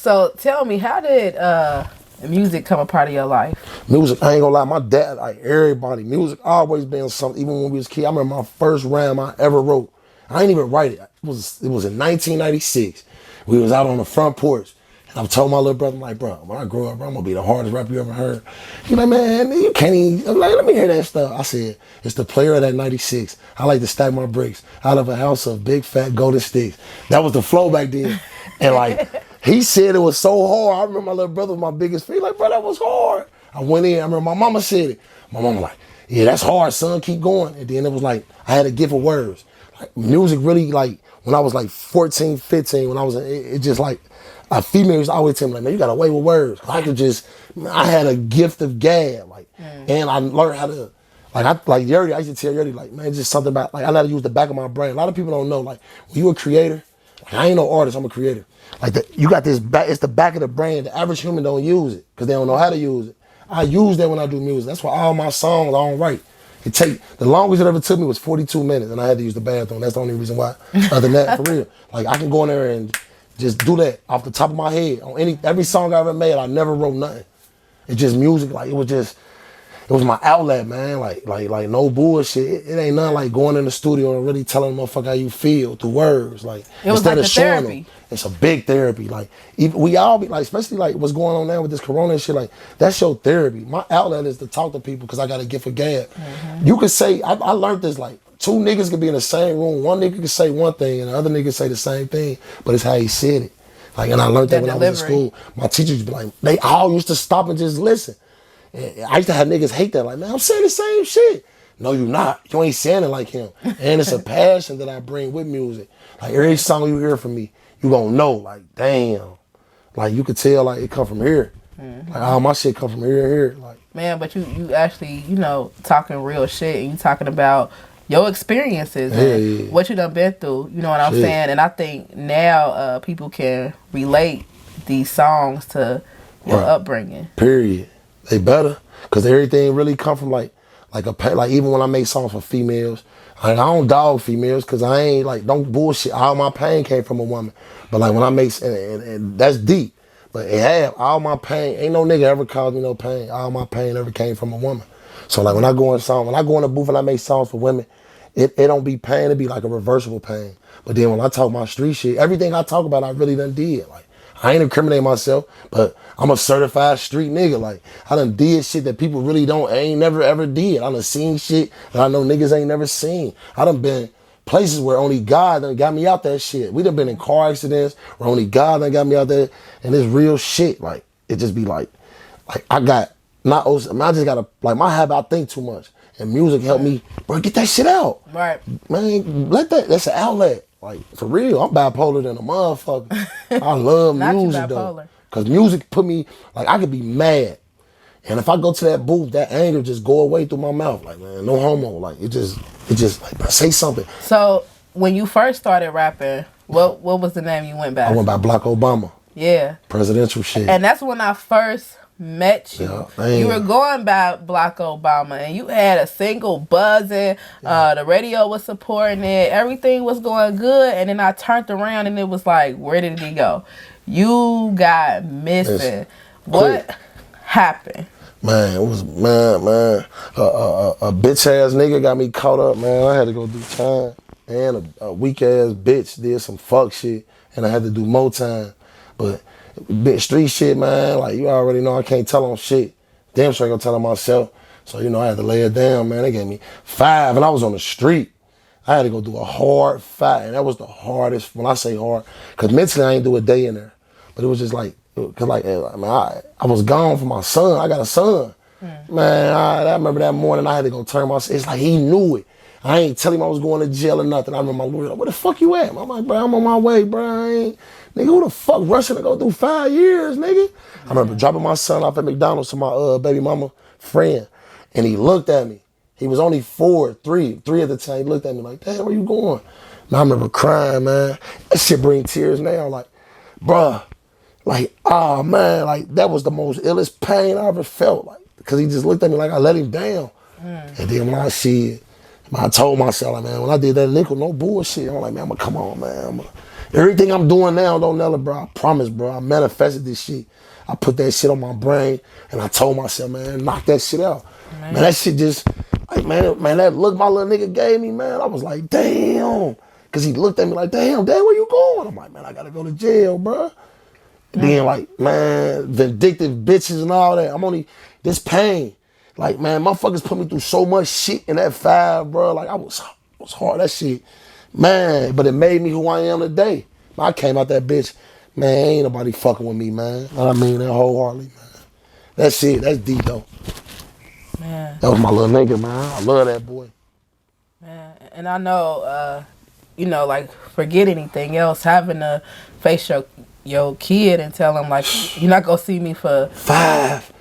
So tell me, how did music come a part of your life? Music, I ain't gonna lie, my dad, like everybody, music always been something. Even when we was kids, I remember my first rhyme I ever wrote. I ain't even write it. It was in 1996. We was out on the front porch. And I told my little brother, I'm like, bro, when I grow up, bro, I'm gonna be the hardest rapper you ever heard. He like, man, you can't even, I'm like, let me hear that stuff. I said, it's the player of that 96. I like to stack my bricks out of a house of big fat golden sticks. That was the flow back then. And like, he said it was so hard. I remember my little brother was my biggest fan. He like, bro, that was hard. I went in, I remember my mama said it. My mama like, yeah, that's hard, son, keep going. And then it was like, I had a gift of words. Like, music really, like, when I was like 14, 15, when I was, it just like, females always tell me, like, man, you got a way with words. I had a gift of gab, like, and I learned how to, like Yuri, I used to tell Yuri, like, man, just something about, like, I know how to use the back of my brain. A lot of people don't know, like, when you a creator, like, I ain't no artist, I'm a creator. Like, you got this back, it's the back of the brain. The average human don't use it, because they don't know how to use it. I use that when I do music. That's why all my songs I don't write. The longest it ever took me was 42 minutes, and I had to use the bathroom. That's the only reason why. Other than that, for real. Like, I can go in there and just do that off the top of my head. On every song I ever made, I never wrote nothing. It's just music. Like, it was my outlet, man. Like no bullshit. It ain't nothing like going in the studio and really telling a motherfucker how you feel through words. Like, It was instead like of the showing therapy. them, it's a big therapy. Like, we all be like, especially like what's going on now with this corona and shit. Like, that's your therapy. My outlet is to talk to people because I got a gift of gab. You could say, I learned this, like, two niggas could be in the same room. One nigga could say one thing and the other nigga say the same thing, but it's how he said it. Like, and I learned that when I was in school. My teachers would be like, they all used to stop and just listen. And I used to have niggas hate that. Like, man, I'm saying the same shit. No, you not. You ain't saying it like him. And it's a passion that I bring with music. Like, every song you hear from me, you gonna know, like, damn. Like, you could tell, like, it come from here. Like, all my shit come from here. Like, Man, but you actually, talking real shit, and you talking about your experiences and what you done been through. You know what I'm saying? And I think now people can relate these songs to your upbringing. Period. They better, cause everything really come from like even when I make songs for females, like, I don't dog females, cause I ain't like, don't bullshit. All my pain came from a woman, but like when I make and that's deep, but all my pain. Ain't no nigga ever caused me no pain. All my pain ever came from a woman. So like when I go in the booth and I make songs for women, it don't be pain. It be like a reversible pain. But then when I talk my street shit, everything I talk about, I really done did. Like, I ain't incriminating myself, but I'm a certified street nigga. Like, I done did shit that people really ain't never ever did. I done seen shit that I know niggas ain't never seen. I done been places where only God done got me out that shit. We done been in car accidents where only God done got me out there, and it's real shit. Like, it just be like I got, not, I just gotta, like, my habit, I think too much. And music helped me, bro, get that shit out. Right. Man, that's an outlet. Like, for real, I'm bipolar than a motherfucker. I love music, though. Because music put me, like, I could be mad. And if I go to that booth, that anger just go away through my mouth. Like, man, no homo. Like, it just like, bro, say something. So, when you first started rapping, what was the name you went by? I went by Black Obama. Yeah. Presidential shit. And that's when I first met you. Yeah, you were going by Black Obama, and you had a single buzzing. The radio was supporting it. Everything was going good. And then I turned around, and it was like, where did he go? You got missing. What happened? Man, it was, man. A bitch ass nigga got me caught up, man. I had to go do time. And a weak ass bitch did some fuck shit, and I had to do more time. But street shit, man, like, you already know I can't tell on shit. Damn sure I ain't gonna tell on myself. So, I had to lay it down, man. They gave me 5, and I was on the street. I had to go do a hard fight, and that was the hardest, when I say hard, because mentally I ain't do a day in there. But it was just like, because like, I mean, I was gone for my son. I got a son. Man, I remember that morning I had to go turn myself. It's like he knew it. I ain't tell him I was going to jail or nothing. I remember my lawyer like, where the fuck you at? I'm like, bro, I'm on my way, bro. Nigga, who the fuck rushing to go through 5 years, nigga? I remember dropping my son off at McDonald's to my baby mama friend, and he looked at me. He was only 3 at the time. He looked at me like, damn, where you going? And I remember crying, man. That shit bring tears now. Like, bruh, like, oh, man, like, that was the most illest pain I ever felt. Like, because he just looked at me like I let him down. And then when I see it, I told myself, like, man, when I did that nickel, no bullshit. I'm like, man, I'm gonna come on, man. Everything I'm doing now, don't Nella, bro, I promise, bro, I manifested this shit. I put that shit on my brain, and I told myself, man, knock that shit out. Man, that shit just, like, man, that look my little nigga gave me, man, I was like, damn. Because he looked at me like, damn, Dad, where you going? I'm like, man, I got to go to jail, bro. Being like, man, vindictive bitches and all that. I'm only, this pain. Like, man, motherfuckers put me through so much shit in that 5, bro. Like, it was hard, that shit. Man, but it made me who I am today. I came out that bitch, man, ain't nobody fucking with me, man. I mean that wholeheartedly, man. That's it, that's deep, though. Man. That was my little nigga, man. I love that boy. Man, and I know, you know, like, forget anything else, having to face your kid and tell him, like, you're not gonna see me for 5.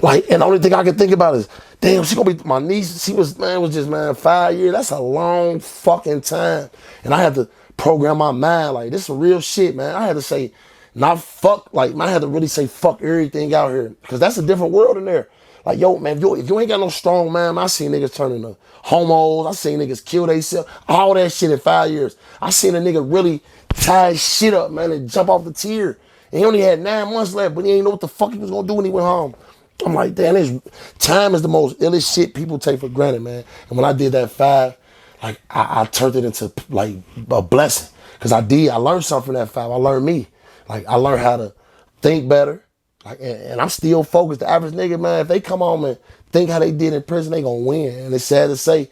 Like, and the only thing I can think about is, damn, she gonna be my niece. She was, man, was just, man, 5 years. That's a long fucking time. And I had to program my mind, like, this is real shit, man. I had to say, not fuck, like, I had to really say fuck everything out here. Because that's a different world in there. Like, yo, man, if you ain't got no strong mind, I seen niggas turn into homos. I seen niggas kill themselves. All that shit in 5 years. I seen a nigga really tie his shit up, man, and jump off the tier. And he only had 9 months left, but he ain't know what the fuck he was gonna do when he went home. I'm like, damn, time is the most illest shit people take for granted, man. And when I did that 5, like, I turned it into, like, a blessing. Because I learned something from that 5. I learned me. Like, I learned how to think better. Like, and I'm still focused. The average nigga, man, if they come home and think how they did in prison, they gonna win. And it's sad to say,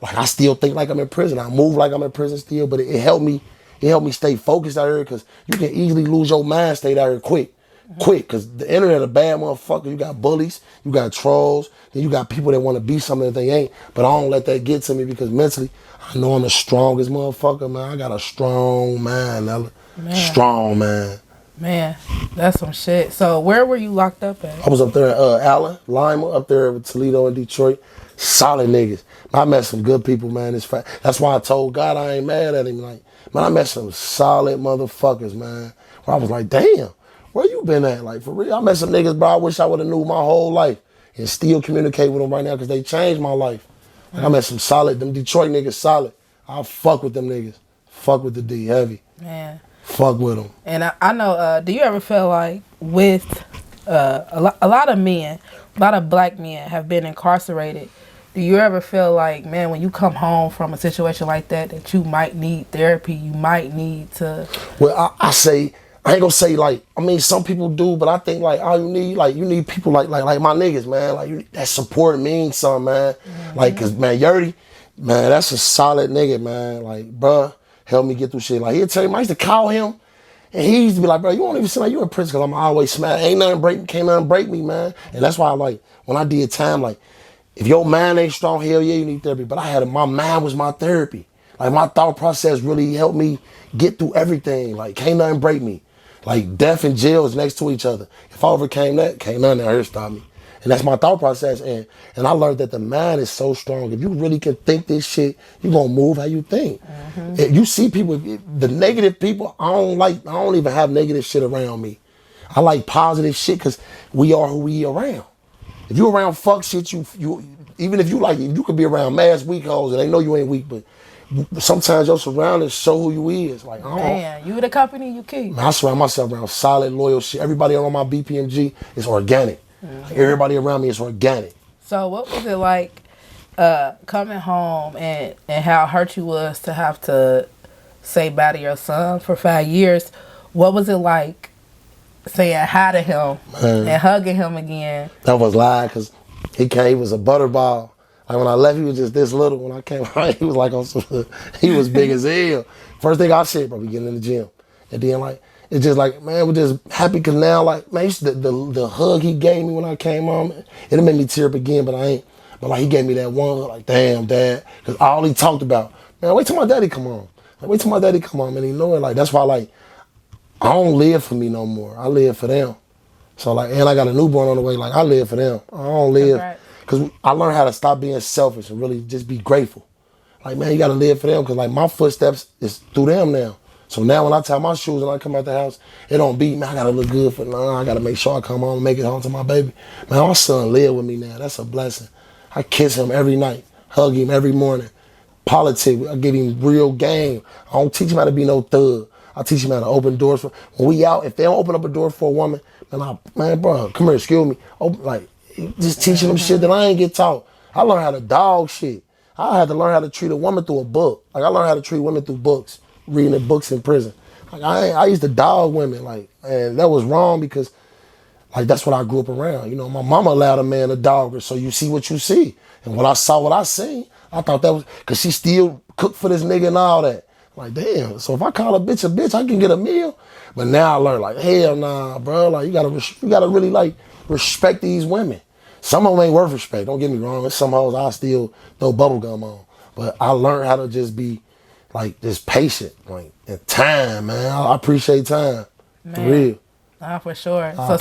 like, I still think like I'm in prison. I move like I'm in prison still, but it helped me. It helped me stay focused out here because you can easily lose your mind state out here quick, because the internet a bad motherfucker. You got bullies, you got trolls, then you got people that want to be something that they ain't. But I don't let that get to me because mentally, I know I'm the strongest motherfucker, man. I got a strong mind, Ella. Strong, man. Man, that's some shit. So where were you locked up at? I was up there at Allen, Lima, up there with Toledo and Detroit. Solid niggas. I met some good people, man. That's why I told God I ain't mad at him. Like, man, I met some solid motherfuckers, man. Where I was like, damn, where you been at? Like, for real, I met some niggas, bro, I wish I would have knew my whole life and still communicate with them right now because they changed my life. Like, I met some solid, them Detroit niggas solid. I fuck with them niggas. Fuck with the D, heavy. Man. Fuck with them. And I know, do you ever feel like with a lot of men, a lot of black men have been incarcerated? Do you ever feel like, man, when you come home from a situation like that you might need therapy, you might need to... Well, I ain't gonna say like, I mean, some people do, but I think like all you need people like my niggas, man. Like, that support means something, man. Mm-hmm. Like, cause man, Yurdy, man, that's a solid nigga, man. Like, bruh, help me get through shit. Like, he'll tell me, I used to call him, and he used to be like, bro, you don't even seem like you in prison, cause I'm always smack. Can't nothing break me, man. And that's why like, when I did time, like, if your mind ain't strong, hell yeah, you need therapy. But my mind was my therapy. Like, my thought process really helped me get through everything. Like, can't nothing break me. Like, death and jail is next to each other. If I overcame that, can't nothing out here stop me. And that's my thought process. And I learned that the mind is so strong. If you really can think this shit, you're going to move how you think. Mm-hmm. If you see people, the negative people, I don't even have negative shit around me. I like positive shit because we are who we around. If you around fuck shit, you even if you could be around mass weak hoes and they know you ain't weak, but sometimes your surroundings show who you is. Like, man, you the company you keep. Man, I surround myself around solid, loyal shit. Everybody on my BPMG is organic. Mm-hmm. Like, everybody around me is organic. So what was it like coming home and how hurt you was to have to say bye to your son for 5 years? What was it like saying hi to him and hugging him again? That was live because he was a butterball. Like, when I left, he was just this little. When I came out, he was like he was big as hell. First thing I said, bro, we getting in the gym. And then, like, it's just like, man, we're just happy because now, like, man, the hug he gave me when I came home, it made me tear up again, but I ain't. But, like, he gave me that one, like, damn, Dad. Because all he talked about, man, wait till my daddy come home. Like, wait till my daddy come home. And he know it. Like, that's why, like, I don't live for me no more. I live for them. So, like, and I got a newborn on the way. Like, I live for them. I don't live. Because I learned how to stop being selfish and really just be grateful. Like, man, you got to live for them because, like, my footsteps is through them now. So now when I tie my shoes and I come out the house, it don't be, man, I got to look good for, I got to make sure I come home and make it home to my baby. Man, my son live with me now. That's a blessing. I kiss him every night, hug him every morning. Politics, I give him real game. I don't teach him how to be no thug. I teach them how to open doors. When we out, if they don't open up a door for a woman, man, bro, come here, excuse me. Like, just teaching them shit that I ain't get taught. I learned how to dog shit. I had to learn how to treat a woman through a book. Like, I learned how to treat women through books, reading the books in prison. Like, I used to dog women, like, and that was wrong because, like, that's what I grew up around. You know, my mama allowed a man to dog her, so you see what you see. And when I saw what I seen, I thought that was, because she still cooked for this nigga and all that. Like, damn, so if I call a bitch, I can get a meal. But now I learned, like, hell nah, bro. Like, you gotta really, like, respect these women. Some of them ain't worth respect, don't get me wrong. There's some hoes I still throw bubble gum on. But I learned how to just be, like, just patient, like, and time, man. I appreciate time, man. for real. For sure. So